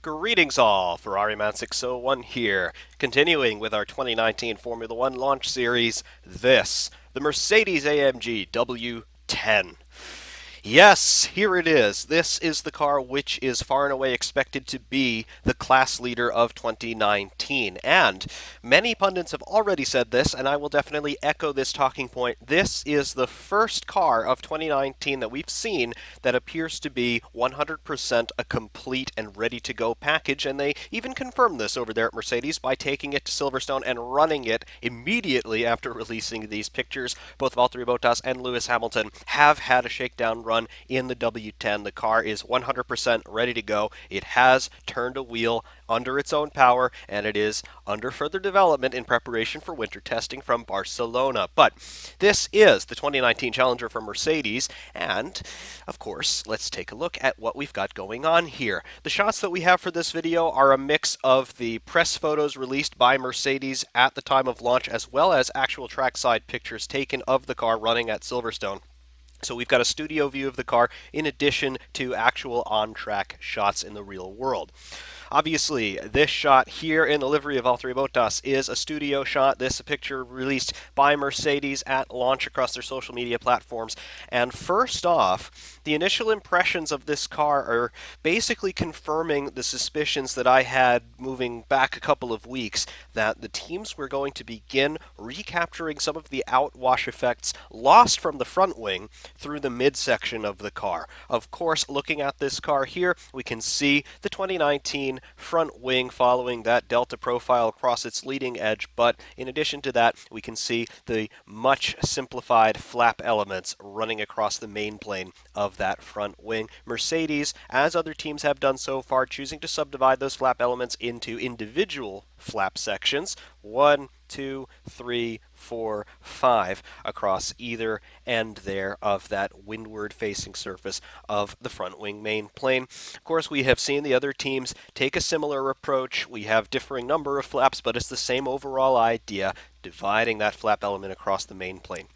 Greetings all, Ferrari Man 601 here, continuing with our 2019 Formula One launch series, the Mercedes-AMG W10. Yes, here it is. This is the car which is far and away expected to be the class leader of 2019. And many pundits have already said this, and I will definitely echo this talking point. This is the first car of 2019 that we've seen that appears to be 100% a complete and ready-to-go package, and they even confirmed this over there at Mercedes by taking it to Silverstone and running it immediately after releasing these pictures. Both Valtteri Bottas and Lewis Hamilton have had a shakedown run in the W10. The car is 100% ready to go. It has turned a wheel under its own power, and it is under further development in preparation for winter testing from Barcelona. But this is the 2019 Challenger from Mercedes, and of course, let's take a look at what we've got going on here. The shots that we have for this video are a mix of the press photos released by Mercedes at the time of launch, as well as actual trackside pictures taken of the car running at Silverstone. So we've got a studio view of the car in addition to actual on-track shots in the real world. Obviously, this shot here in the livery of Valtteri Bottas is a studio shot. This is a picture released by Mercedes at launch across their social media platforms. And first off, the initial impressions of this car are basically confirming the suspicions that I had moving back a couple of weeks that the teams were going to begin recapturing some of the outwash effects lost from the front wing through the midsection of the car. Of course, looking at this car here, we can see the 2019 front wing following that delta profile across its leading edge, but in addition to that, we can see the much simplified flap elements running across the main plane of that front wing. Mercedes, as other teams have done so far, choosing to subdivide those flap elements into individual flap sections, 1, 2, 3, 4, 5 across either end there of that windward facing surface of the front wing main plane. Of course, we have seen the other teams take a similar approach. We have differing number of flaps, but it's the same overall idea, dividing that flap element across the main plane.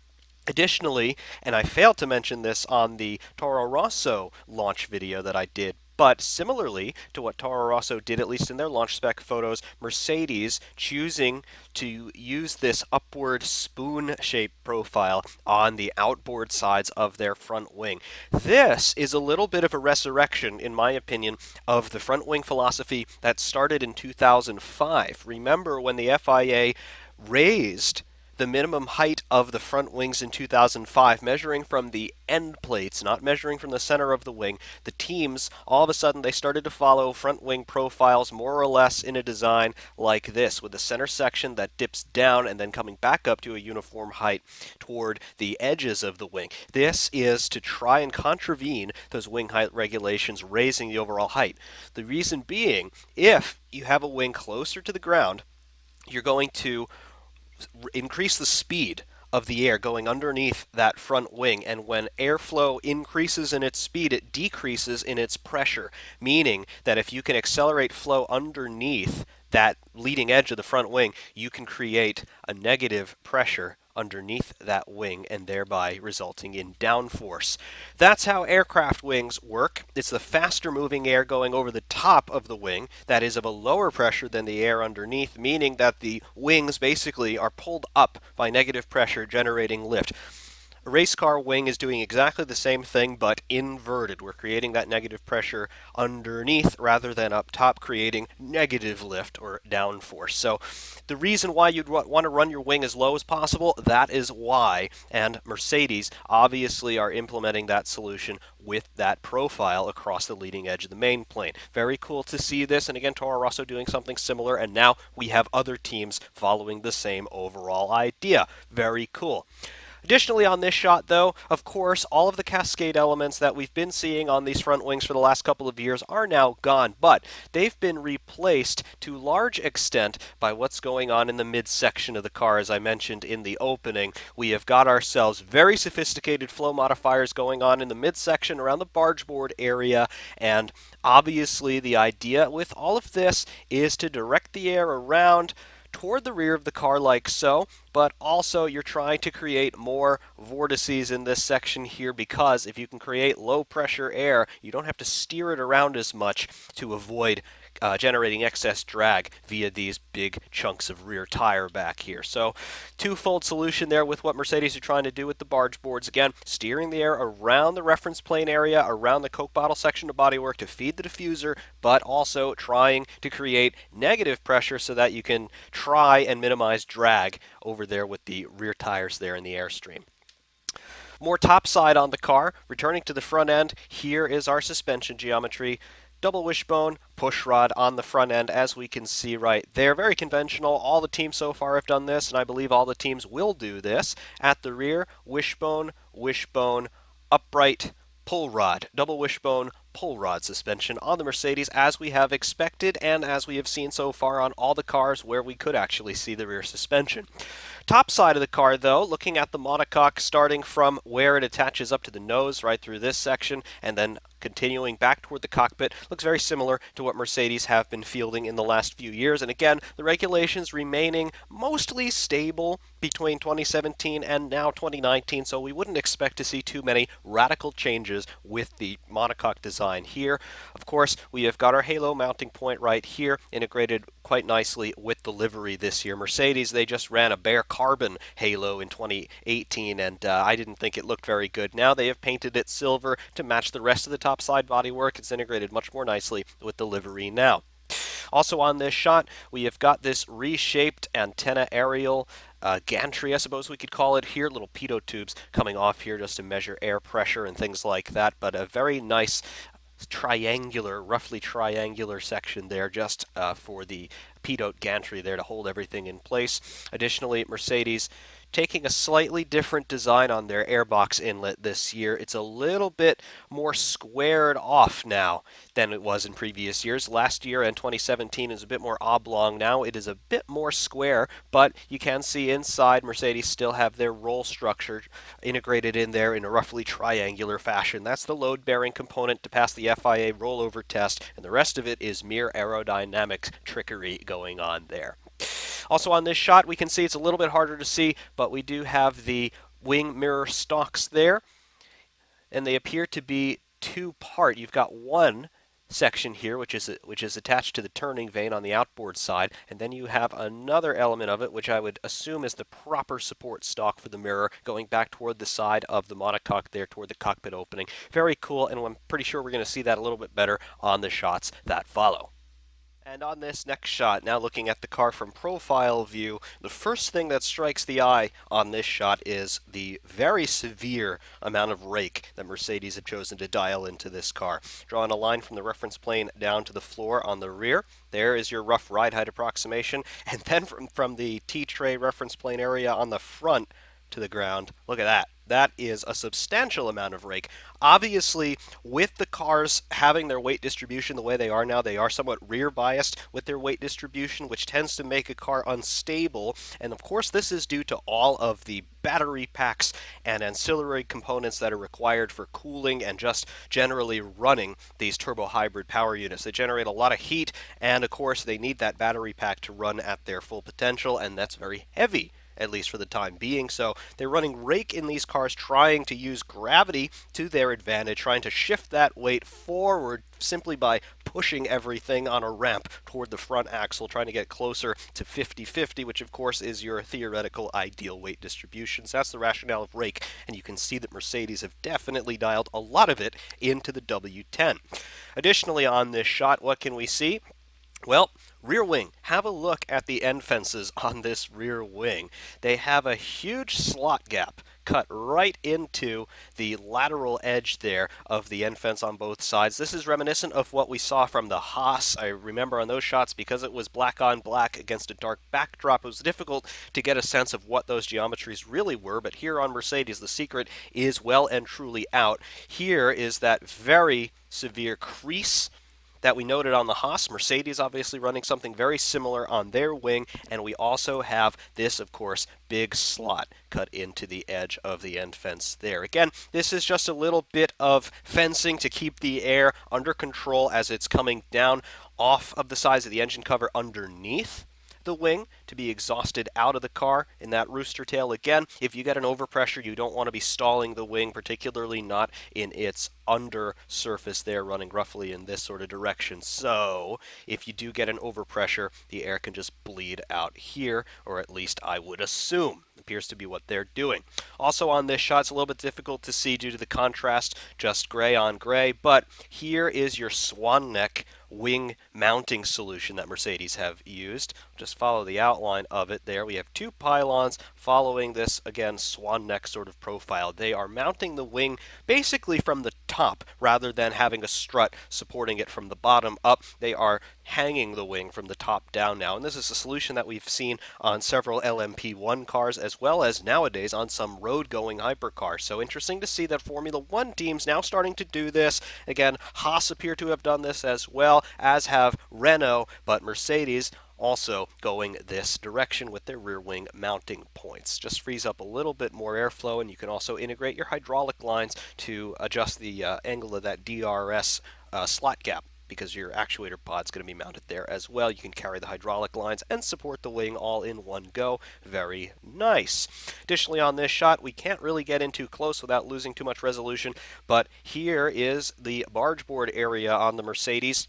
Additionally, and I failed to mention this on the Toro Rosso launch video that I did, but similarly to what Toro Rosso did, at least in their launch spec photos, Mercedes choosing to use this upward spoon-shaped profile on the outboard sides of their front wing. This is a little bit of a resurrection, in my opinion, of the front wing philosophy that started in 2005. Remember when the FIA raised the minimum height of the front wings in 2005, measuring from the end plates, not measuring from the center of the wing. The teams, all of a sudden, they started to follow front wing profiles more or less in a design like this, with the center section that dips down and then coming back up to a uniform height toward the edges of the wing. This is to try and contravene those wing height regulations, raising the overall height. The reason being, if you have a wing closer to the ground, you're going to increase the speed of the air going underneath that front wing, and when airflow increases in its speed, it decreases in its pressure, meaning that if you can accelerate flow underneath that leading edge of the front wing, you can create a negative pressure underneath that wing and thereby resulting in downforce. That's how aircraft wings work. It's the faster moving air going over the top of the wing that is of a lower pressure than the air underneath, meaning that the wings basically are pulled up by negative pressure generating lift. A race car wing is doing exactly the same thing, but inverted. We're creating that negative pressure underneath rather than up top, creating negative lift or downforce. So the reason why you'd want to run your wing as low as possible, that is why. And Mercedes obviously are implementing that solution with that profile across the leading edge of the main plane. Very cool to see this, and again, Toro Rosso doing something similar, and now we have other teams following the same overall idea. Very cool. Additionally, on this shot, though, of course, all of the cascade elements that we've been seeing on these front wings for the last couple of years are now gone, but they've been replaced to large extent by what's going on in the midsection of the car. As I mentioned in the opening, we have got ourselves very sophisticated flow modifiers going on in the midsection around the bargeboard area, and obviously the idea with all of this is to direct the air around toward the rear of the car like so, but also you're trying to create more vortices in this section here, because if you can create low pressure air, you don't have to steer it around as much to avoid generating excess drag via these big chunks of rear tire back here. So twofold solution there with what Mercedes are trying to do with the barge boards. Again, steering the air around the reference plane area, around the Coke bottle section of bodywork to feed the diffuser, but also trying to create negative pressure so that you can try and minimize drag over there with the rear tires there in the airstream. More topside on the car, returning to the front end, here is our suspension geometry. Double wishbone, push rod on the front end, as we can see right there. Very conventional. All the teams so far have done this, and I believe all the teams will do this. At the rear, wishbone, wishbone, upright, pull rod. Double wishbone, pull rod suspension on the Mercedes, as we have expected and as we have seen so far on all the cars where we could actually see the rear suspension. Top side of the car, though, looking at the monocoque, starting from where it attaches up to the nose, right through this section, and then continuing back toward the cockpit, looks very similar to what Mercedes have been fielding in the last few years. And again, the regulations remaining mostly stable between 2017 and now 2019, so we wouldn't expect to see too many radical changes with the monocoque design here. Of course, we have got our halo mounting point right here, integrated quite nicely with the livery this year. Mercedes, they just ran a bare carbon halo in 2018, and I didn't think it looked very good. Now they have painted it silver to match the rest of the topside bodywork. It's integrated much more nicely with the livery now. Also on this shot, we have got this reshaped antenna aerial gantry, I suppose we could call it here. Little pitot tubes coming off here just to measure air pressure and things like that, but a very nice triangular, roughly triangular section there just for the pitot gantry there to hold everything in place. Additionally, Mercedes taking a slightly different design on their Airbox Inlet this year. It's a little bit more squared off now than it was in previous years. Last year and 2017 is a bit more oblong. Now it is a bit more square, but you can see inside Mercedes still have their roll structure integrated in there in a roughly triangular fashion. That's the load-bearing component to pass the FIA rollover test, and the rest of it is mere aerodynamics trickery going on there. Also on this shot, we can see it's a little bit harder to see, but we do have the wing mirror stalks there, and they appear to be two-part. You've got one section here, which is attached to the turning vane on the outboard side, and then you have another element of it, which I would assume is the proper support stalk for the mirror, going back toward the side of the monocoque there, toward the cockpit opening. Very cool, and I'm pretty sure we're going to see that a little bit better on the shots that follow. And on this next shot, now looking at the car from profile view, the first thing that strikes the eye on this shot is the very severe amount of rake that Mercedes have chosen to dial into this car. Drawing a line from the reference plane down to the floor on the rear, there is your rough ride height approximation, and then from the T-tray reference plane area on the front to the ground, look at that. That is a substantial amount of rake. Obviously, with the cars having their weight distribution the way they are now, they are somewhat rear biased with their weight distribution, which tends to make a car unstable. And of course, this is due to all of the battery packs and ancillary components that are required for cooling and just generally running these turbo hybrid power units. They generate a lot of heat, and of course, they need that battery pack to run at their full potential, and that's very heavy, at least for the time being. So they're running rake in these cars, trying to use gravity to their advantage, trying to shift that weight forward simply by pushing everything on a ramp toward the front axle, trying to get closer to 50-50, which of course is your theoretical ideal weight distribution. So that's the rationale of rake, and you can see that Mercedes have definitely dialed a lot of it into the W10. Additionally, on this shot, what can we see? Well, rear wing. Have a look at the end fences on this rear wing. They have a huge slot gap cut right into the lateral edge there of the end fence on both sides. This is reminiscent of what we saw from the Haas. I remember on those shots, because it was black on black against a dark backdrop, it was difficult to get a sense of what those geometries really were, but here on Mercedes, the secret is well and truly out. Here is that very severe crease that we noted on the Haas. Mercedes obviously running something very similar on their wing, and we also have this, of course, big slot cut into the edge of the end fence there. Again, this is just a little bit of fencing to keep the air under control as it's coming down off of the sides of the engine cover underneath the wing to be exhausted out of the car in that rooster tail. Again, if you get an overpressure, you don't want to be stalling the wing, particularly not in its under surface there, running roughly in this sort of direction. So if you do get an overpressure, the air can just bleed out here, or at least I would assume. Appears to be what they're doing. Also on this shot, it's a little bit difficult to see due to the contrast, just gray on gray, but here is your swan neck wing mounting solution that Mercedes have used. Just follow the outline of it there. We have two pylons following this, again, swan neck sort of profile. They are mounting the wing basically from the top rather than having a strut supporting it from the bottom up. They are hanging the wing from the top down now, and this is a solution that we've seen on several LMP1 cars as well as nowadays on some road-going hypercars. So interesting to see that Formula One teams now starting to do this. Again, Haas appear to have done this as well, as have Renault, but Mercedes also going this direction with their rear wing mounting points. Just frees up a little bit more airflow, and you can also integrate your hydraulic lines to adjust the angle of that DRS slot gap, because your actuator pod's going to be mounted there as well. You can carry the hydraulic lines and support the wing all in one go. Very nice. Additionally, on this shot, we can't really get in too close without losing too much resolution, but here is the bargeboard area on the Mercedes,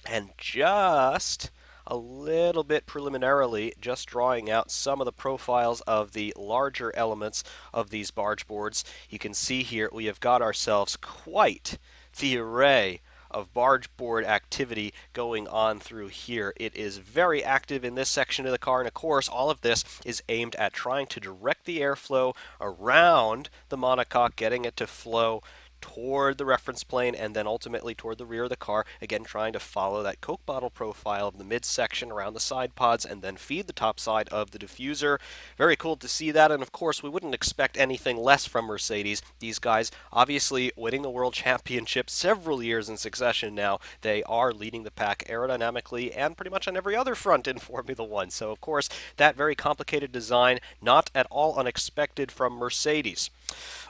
and just a little bit preliminarily, just drawing out some of the profiles of the larger elements of these barge boards. You can see here we have got ourselves quite the array of barge board activity going on through here. It is very active in this section of the car, and of course all of this is aimed at trying to direct the airflow around the monocoque, getting it to flow toward the reference plane and then ultimately toward the rear of the car, again trying to follow that Coke bottle profile of the midsection around the side pods and then feed the top side of the diffuser. Very cool to see that, and of course we wouldn't expect anything less from Mercedes. These guys obviously winning the world championship several years in succession now. They are leading the pack aerodynamically and pretty much on every other front in Formula One. So of course that very complicated design, not at all unexpected from Mercedes.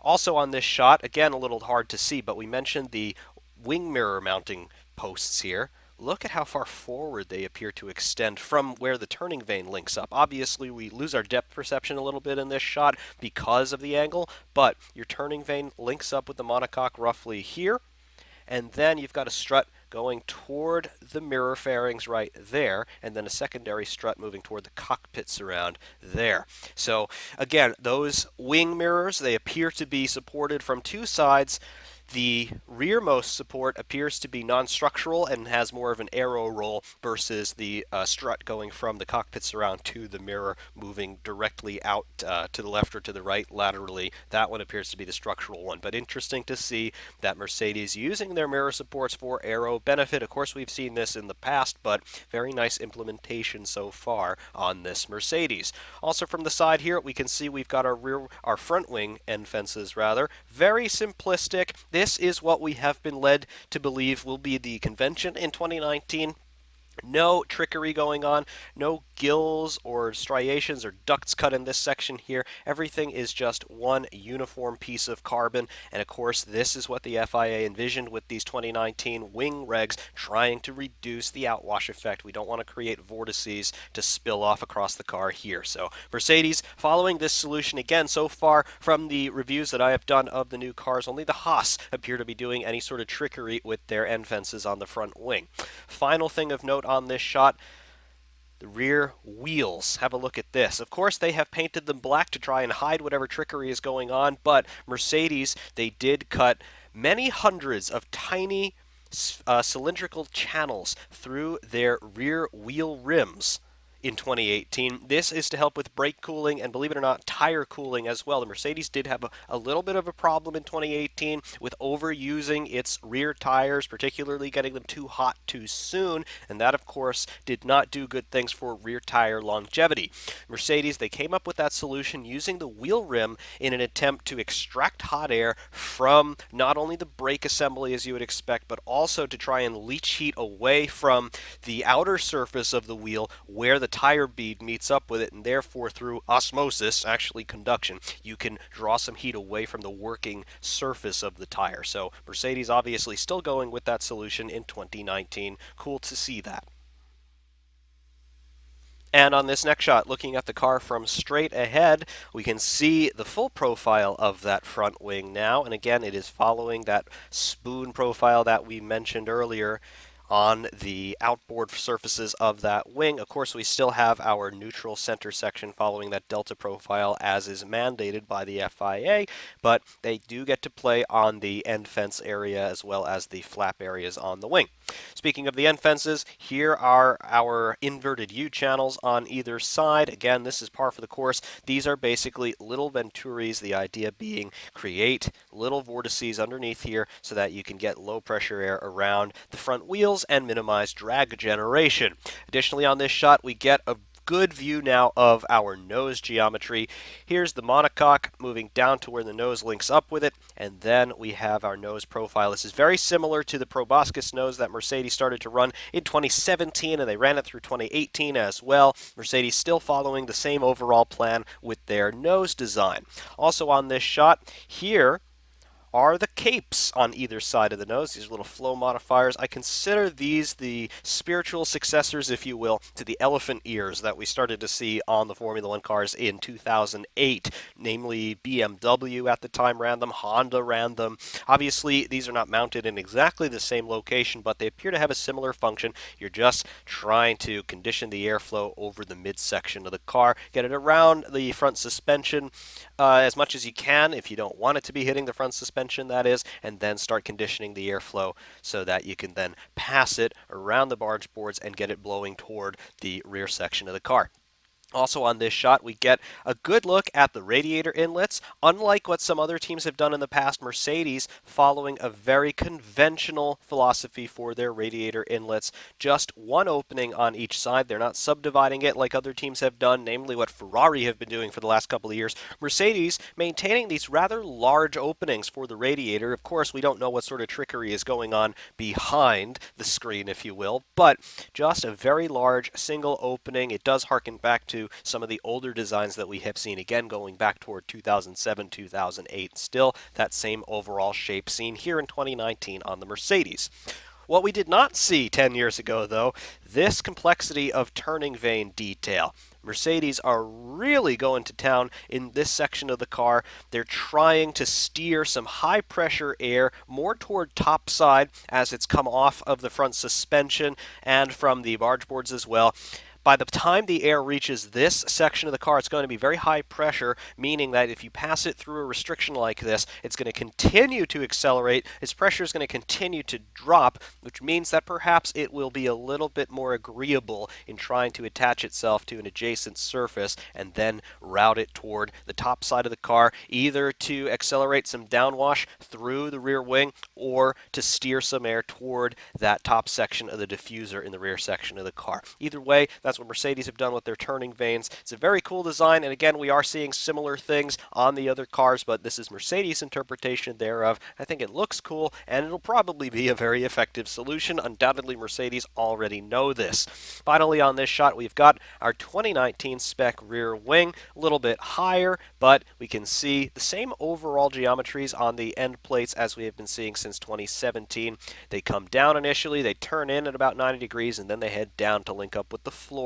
Also on this shot, again a little hard to see, but we mentioned the wing mirror mounting posts here. Look at how far forward they appear to extend from where the turning vane links up. Obviously, we lose our depth perception a little bit in this shot because of the angle, but your turning vane links up with the monocoque roughly here, and then you've got a strut going toward the mirror fairings right there, and then a secondary strut moving toward the cockpit surround there. So again, those wing mirrors, they appear to be supported from two sides. The rearmost support appears to be non-structural and has more of an aero roll versus the strut going from the cockpit surround to the mirror, moving directly out to the left or to the right laterally. That one appears to be the structural one. But interesting to see that Mercedes using their mirror supports for aero benefit. Of course, we've seen this in the past, but very nice implementation so far on this Mercedes. Also from the side here, we can see we've got our front wing end fences rather. Very simplistic. This is what we have been led to believe will be the convention in 2019. No trickery going on, no gills or striations or ducts cut in this section here. Everything is just one uniform piece of carbon, and of course this is what the FIA envisioned with these 2019 wing regs, trying to reduce the outwash effect. We don't want to create vortices to spill off across the car here. So Mercedes following this solution again. So far from the reviews that I have done of the new cars, only the Haas appear to be doing any sort of trickery with their end fences on the front wing. Final thing of note on this shot, the rear wheels. Have a look at this. Of course, they have painted them black to try and hide whatever trickery is going on, but Mercedes, they did cut many hundreds of tiny cylindrical channels through their rear wheel rims in 2018. This is to help with brake cooling and, believe it or not, tire cooling as well. The Mercedes did have a little bit of a problem in 2018 with overusing its rear tires, particularly getting them too hot too soon, and that of course did not do good things for rear tire longevity. Mercedes, they came up with that solution using the wheel rim in an attempt to extract hot air from not only the brake assembly as you would expect, but also to try and leach heat away from the outer surface of the wheel where the tire bead meets up with it, and therefore through osmosis, actually conduction, you can draw some heat away from the working surface of the tire. So Mercedes obviously still going with that solution in 2019. Cool to see that. And on this next shot, looking at the car from straight ahead, we can see the full profile of that front wing now. And again, it is following that spoon profile that we mentioned earlier on the outboard surfaces of that wing. Of course, we still have our neutral center section following that delta profile as is mandated by the FIA, but they do get to play on the end fence area as well as the flap areas on the wing. Speaking of the end fences, here are our inverted U channels on either side. Again, this is par for the course. These are basically little venturis, the idea being create little vortices underneath here so that you can get low pressure air around the front wheels and minimize drag generation. Additionally, on this shot, we get a good view now of our nose geometry. Here's the monocoque moving down to where the nose links up with it, and then we have our nose profile. This is very similar to the proboscis nose that Mercedes started to run in 2017, and they ran it through 2018 as well. Mercedes still following the same overall plan with their nose design. Also on this shot here are the capes on either side of the nose, these little flow modifiers. I consider these the spiritual successors, if you will, to the elephant ears that we started to see on the Formula One cars in 2008. Namely, BMW at the time ran them, Honda ran them. Obviously, these are not mounted in exactly the same location, but they appear to have a similar function. You're just trying to condition the airflow over the midsection of the car, get it around the front suspension as much as you can if you don't want it to be hitting the front suspension, that is, and then start conditioning the airflow so that you can then pass it around the barge boards and get it blowing toward the rear section of the car. Also on this shot, we get a good look at the radiator inlets. Unlike what some other teams have done in the past, Mercedes following a very conventional philosophy for their radiator inlets. Just one opening on each side. They're not subdividing it like other teams have done, namely what Ferrari have been doing for the last couple of years. Mercedes maintaining these rather large openings for the radiator. Of course, we don't know what sort of trickery is going on behind the screen, if you will, but just a very large single opening. It does harken back to some of the older designs that we have seen, again going back toward 2007, 2008. Still that same overall shape seen here in 2019 on the Mercedes. What we did not see 10 years ago, though, this complexity of turning vane detail. Mercedes are really going to town in this section of the car. They're trying to steer some high pressure air more toward top side as it's come off of the front suspension and from the barge boards as well. By the time the air reaches this section of the car, it's going to be very high pressure, meaning that if you pass it through a restriction like this, it's going to continue to accelerate. Its pressure is going to continue to drop, which means that perhaps it will be a little bit more agreeable in trying to attach itself to an adjacent surface and then route it toward the top side of the car, either to accelerate some downwash through the rear wing or to steer some air toward that top section of the diffuser in the rear section of the car. Either way, that's what Mercedes have done with their turning vanes. It's a very cool design, and again, we are seeing similar things on the other cars, but this is Mercedes' interpretation thereof. I think it looks cool, and it'll probably be a very effective solution. Undoubtedly, Mercedes already know this. Finally, on this shot, we've got our 2019 spec rear wing, a little bit higher, but we can see the same overall geometries on the end plates as we have been seeing since 2017. They come down initially, they turn in at about 90 degrees, and then they head down to link up with the floor.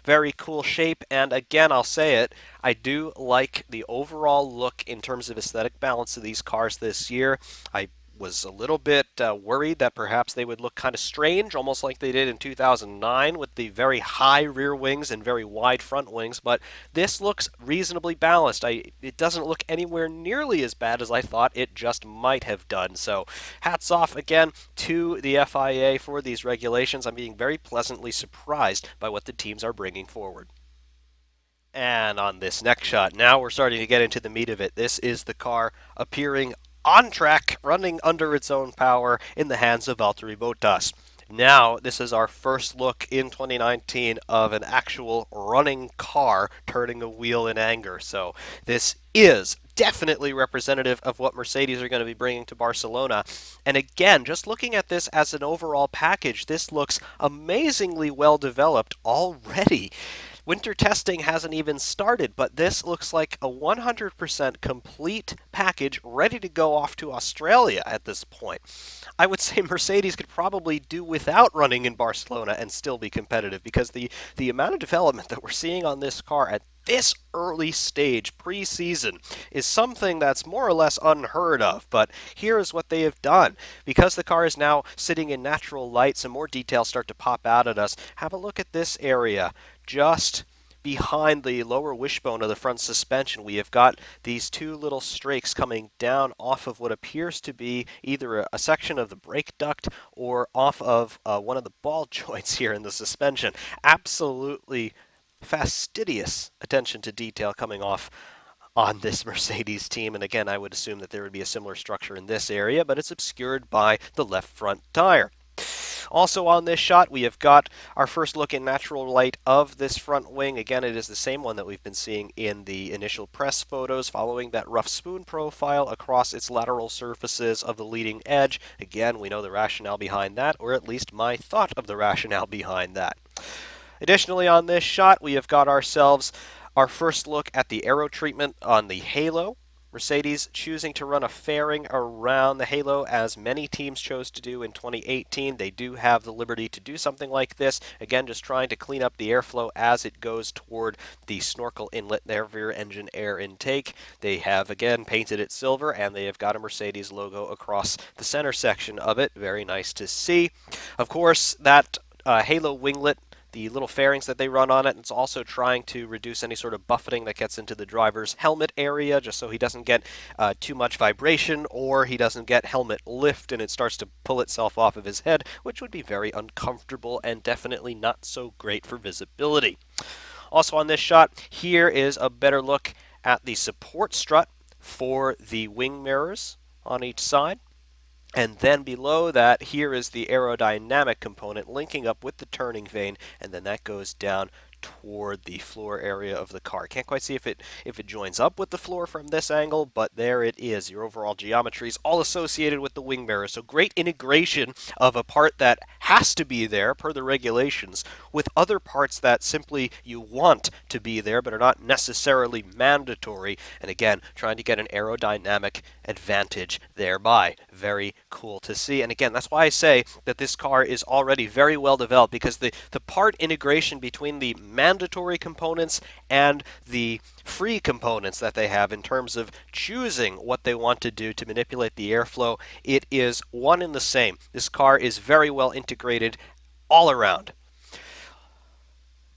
Very cool shape, and again, I'll say it, I do like the overall look in terms of aesthetic balance of these cars this year. I was a little bit worried that perhaps they would look kind of strange, almost like they did in 2009 with the very high rear wings and very wide front wings, but this looks reasonably balanced. It doesn't look anywhere nearly as bad as I thought it just might have done. So hats off again to the FIA for these regulations. I'm being very pleasantly surprised by what the teams are bringing forward. And on this next shot, now we're starting to get into the meat of it. This is the car appearing on track, running under its own power in the hands of Valtteri Bottas. Now, this is our first look in 2019 of an actual running car turning a wheel in anger. So this is definitely representative of what Mercedes are going to be bringing to Barcelona. And again, just looking at this as an overall package, this looks amazingly well developed already. Winter testing hasn't even started, but this looks like a 100% complete package ready to go off to Australia at this point. I would say Mercedes could probably do without running in Barcelona and still be competitive because the amount of development that we're seeing on this car at this early stage pre-season is something that's more or less unheard of, but here is what they have done. Because the car is now sitting in natural light, some more details start to pop out at us. Have a look at this area. Just behind the lower wishbone of the front suspension, we have got these two little strakes coming down off of what appears to be either a section of the brake duct or off of one of the ball joints here in the suspension. Absolutely fastidious attention to detail coming off on this Mercedes team. And again, I would assume that there would be a similar structure in this area, but it's obscured by the left front tire. Also on this shot, we have got our first look in natural light of this front wing. Again, it is the same one that we've been seeing in the initial press photos, following that rough spoon profile across its lateral surfaces of the leading edge. Again, we know the rationale behind that, or at least my thought of the rationale behind that. Additionally, on this shot, we have got ourselves our first look at the aero treatment on the halo. Mercedes choosing to run a fairing around the halo, as many teams chose to do in 2018. They do have the liberty to do something like this. Again, just trying to clean up the airflow as it goes toward the snorkel inlet, their rear engine air intake. They have, again, painted it silver, and they have got a Mercedes logo across the center section of it. Very nice to see. Of course, that halo winglet, the little fairings that they run on it, it's also trying to reduce any sort of buffeting that gets into the driver's helmet area, just so he doesn't get too much vibration, or he doesn't get helmet lift and it starts to pull itself off of his head, which would be very uncomfortable and definitely not so great for visibility. Also on this shot, here is a better look at the support strut for the wing mirrors on each side. And then below that, here is the aerodynamic component linking up with the turning vane, and then that goes down toward the floor area of the car. Can't quite see if it joins up with the floor from this angle, but there it is. Your overall geometry is all associated with the wing mirror. So great integration of a part that has to be there per the regulations with other parts that simply you want to be there but are not necessarily mandatory. And again, trying to get an aerodynamic advantage thereby. Very cool to see. And again, that's why I say that this car is already very well developed, because the part integration between the mandatory components and the free components that they have in terms of choosing what they want to do to manipulate the airflow, it is one and the same. This car is very well integrated all around.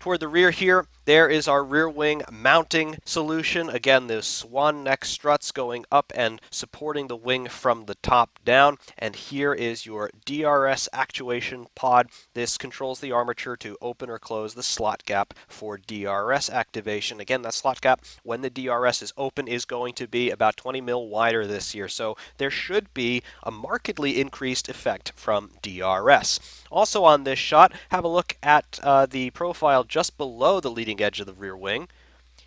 Toward the rear here, there is our rear wing mounting solution. Again, the swan neck struts going up and supporting the wing from the top down. And here is your DRS Actuation pod. This controls the armature to open or close the slot gap for DRS activation. Again, that slot gap, when the DRS is open, is going to be about 20 mil wider this year. So there should be a markedly increased effect from DRS. Also on this shot, have a look at the profile just below the leading edge of the rear wing.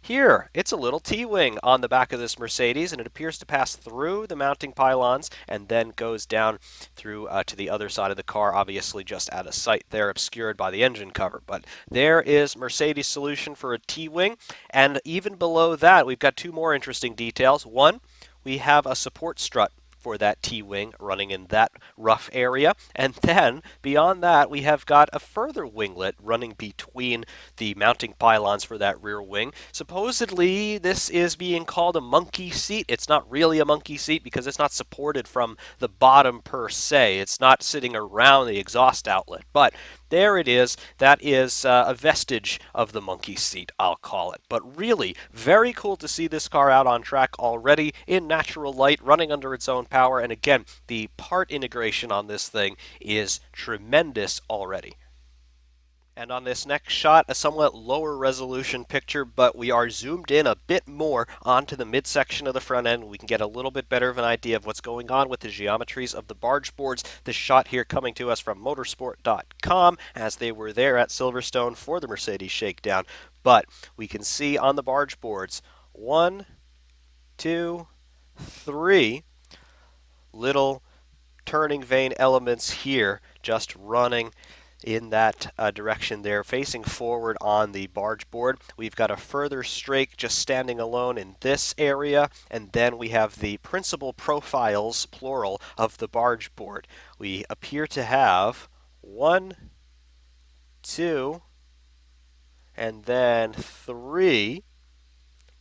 Here, it's a little T-wing on the back of this Mercedes, and it appears to pass through the mounting pylons and then goes down through to the other side of the car, obviously just out of sight there, obscured by the engine cover. But there is Mercedes' solution for a T-wing, and even below that, we've got two more interesting details. One, we have a support strut for that T-wing running in that rough area. And then beyond that, we have got a further winglet running between the mounting pylons for that rear wing. Supposedly, this is being called a monkey seat. It's not really a monkey seat because it's not supported from the bottom per se. It's not sitting around the exhaust outlet. But there it is. That is a vestige of the monkey seat, I'll call it. But really, very cool to see this car out on track already in natural light, running under its own power. And again, the part integration on this thing is tremendous already. And on this next shot, a somewhat lower resolution picture, but we are zoomed in a bit more onto the midsection of the front end. We can get a little bit better of an idea of what's going on with the geometries of the barge boards. This shot here coming to us from motorsport.com, as they were there at Silverstone for the Mercedes Shakedown. But we can see on the barge boards 1, 2, 3 little turning vane elements here just running in that direction there, facing forward on the barge board. We've got a further strake just standing alone in this area, and then we have the principal profiles, plural, of the barge board. We appear to have 1, 2, and then 3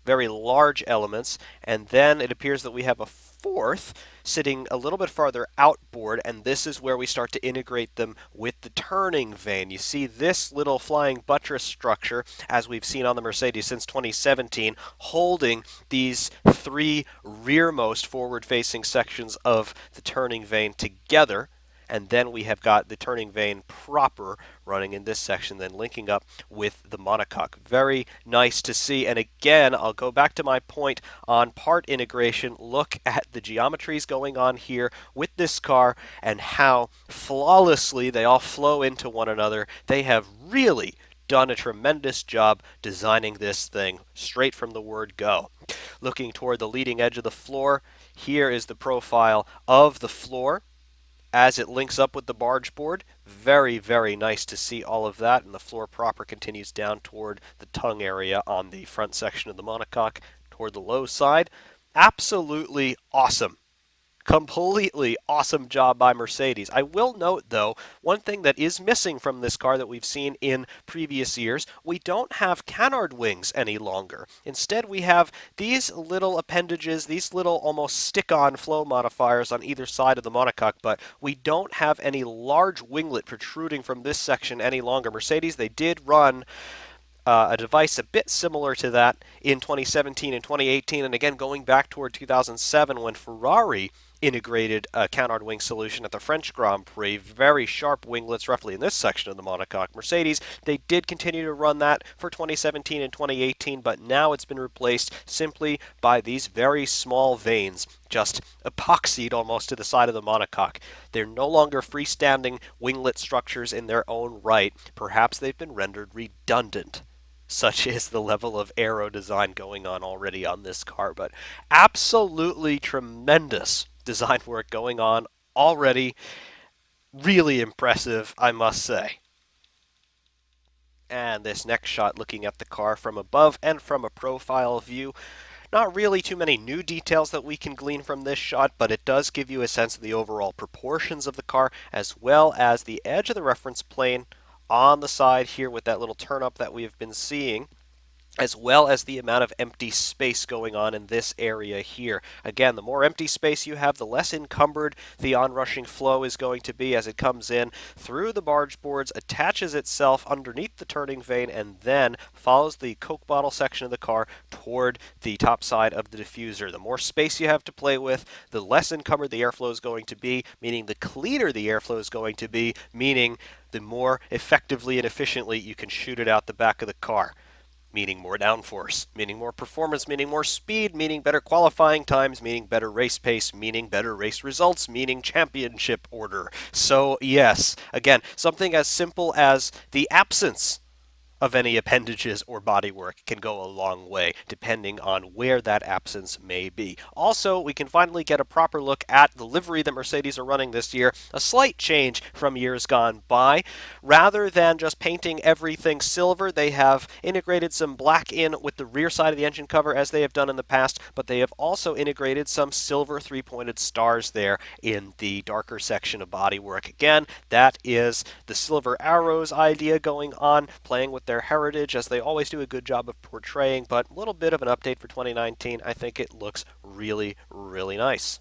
very large elements, and then it appears that we have a fourth sitting a little bit farther outboard, and this is where we start to integrate them with the turning vane. You see this little flying buttress structure, as we've seen on the Mercedes since 2017, holding these 3 rearmost forward-facing sections of the turning vane together. And then we have got the turning vane proper running in this section, then linking up with the monocoque. Very nice to see. And again, I'll go back to my point on part integration. Look at the geometries going on here with this car and how flawlessly they all flow into one another. They have really done a tremendous job designing this thing straight from the word go. Looking toward the leading edge of the floor, here is the profile of the floor as it links up with the barge board. Very, very nice to see all of that, and the floor proper continues down toward the tongue area on the front section of the monocoque toward the low side. Absolutely awesome. Completely awesome job by Mercedes. I will note, though, one thing that is missing from this car that we've seen in previous years, we don't have canard wings any longer. Instead, we have these little appendages, these little almost stick-on flow modifiers on either side of the monocoque, but we don't have any large winglet protruding from this section any longer. Mercedes, they did run a device a bit similar to that in 2017 and 2018, and again going back toward 2007 when Ferrari integrated a canard wing solution at the French Grand Prix. Very sharp winglets roughly in this section of the monocoque. Mercedes, they did continue to run that for 2017 and 2018, but now it's been replaced simply by these very small vanes, just epoxied almost to the side of the monocoque. They're no longer freestanding winglet structures in their own right. Perhaps they've been rendered redundant. Such is the level of aero design going on already on this car, but absolutely tremendous design work going on already. Really impressive, I must say. And this next shot looking at the car from above and from a profile view. Not really too many new details that we can glean from this shot, but it does give you a sense of the overall proportions of the car, as well as the edge of the reference plane on the side here with that little turn up that we have been seeing, as well as the amount of empty space going on in this area here. Again, the more empty space you have, the less encumbered the onrushing flow is going to be as it comes in through the barge boards, attaches itself underneath the turning vane, and then follows the Coke bottle section of the car toward the top side of the diffuser. The more space you have to play with, the less encumbered the airflow is going to be, meaning the cleaner the airflow is going to be, meaning the more effectively and efficiently you can shoot it out the back of the car. Meaning more downforce, meaning more performance, meaning more speed, meaning better qualifying times, meaning better race pace, meaning better race results, meaning championship order. So yes, again, something as simple as the absence of any appendages or bodywork can go a long way, depending on where that absence may be. Also, we can finally get a proper look at the livery that Mercedes are running this year, a slight change from years gone by. Rather than just painting everything silver, they have integrated some black in with the rear side of the engine cover as they have done in the past, but they have also integrated some silver three-pointed stars there in the darker section of bodywork. Again, that is the silver arrows idea going on, playing with their heritage, as they always do a good job of portraying, but a little bit of an update for 2019. I think it looks really, really nice.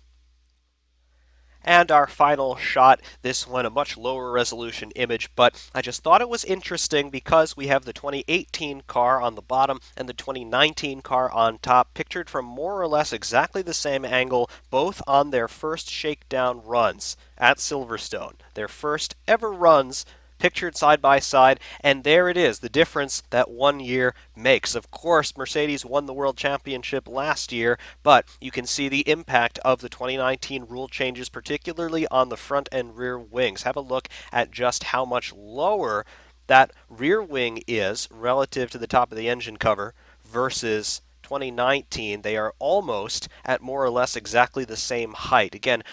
And our final shot, this one a much lower resolution image, but I just thought it was interesting because we have the 2018 car on the bottom and the 2019 car on top, pictured from more or less exactly the same angle, both on their first shakedown runs at Silverstone. Their first ever runs pictured side by side, and there it is, the difference that 1 year makes. Of course, Mercedes won the World Championship last year, but you can see the impact of the 2019 rule changes, particularly on the front and rear wings. Have a look at just how much lower that rear wing is relative to the top of the engine cover versus 2019, they are almost at more or less exactly the same height. Again,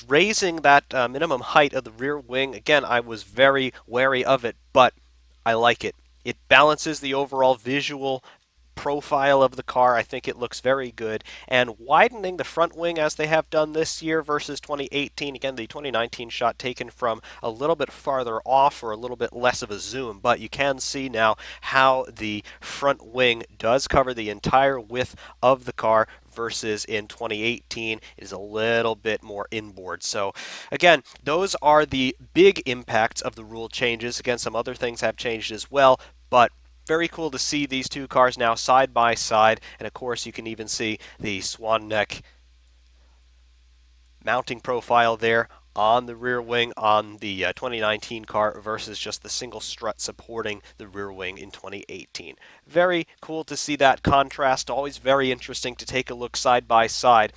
raising that minimum height of the rear wing, again, I was very wary of it, but I like it. It balances the overall visual profile of the car. I think it looks very good. And widening the front wing as they have done this year versus 2018, again, the 2019 shot taken from a little bit farther off or a little bit less of a zoom, but you can see now how the front wing does cover the entire width of the car versus in 2018 is a little bit more inboard. So again, those are the big impacts of the rule changes. Again, some other things have changed as well, but very cool to see these two cars now side by side, and of course you can even see the swan neck mounting profile there on the rear wing on the 2019 car versus just the single strut supporting the rear wing in 2018. Very cool to see that contrast. Always very interesting to take a look side by side.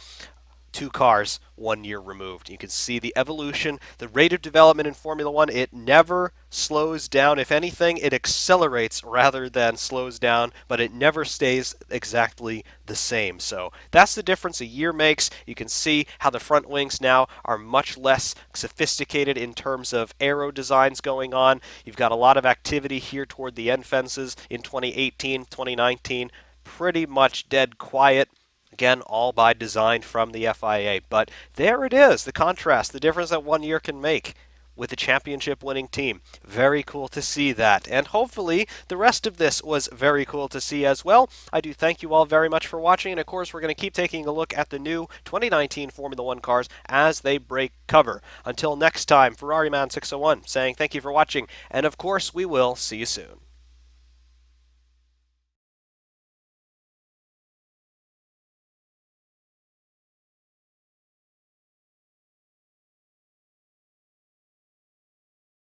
Two cars 1 year removed. You can see the evolution, the rate of development in Formula One. It never slows down. If anything, it accelerates rather than slows down, but it never stays exactly the same. So that's the difference a year makes. You can see how the front wings now are much less sophisticated in terms of aero designs going on. You've got a lot of activity here toward the end fences in 2018, 2019. Pretty much dead quiet. Again, all by design from the FIA. But there it is, the contrast, the difference that 1 year can make with a championship winning team. Very cool to see that. And hopefully the rest of this was very cool to see as well. I do thank you all very much for watching. And of course, we're going to keep taking a look at the new 2019 Formula One cars as they break cover. Until next time, Ferrari Man 601 saying thank you for watching. And of course, we will see you soon.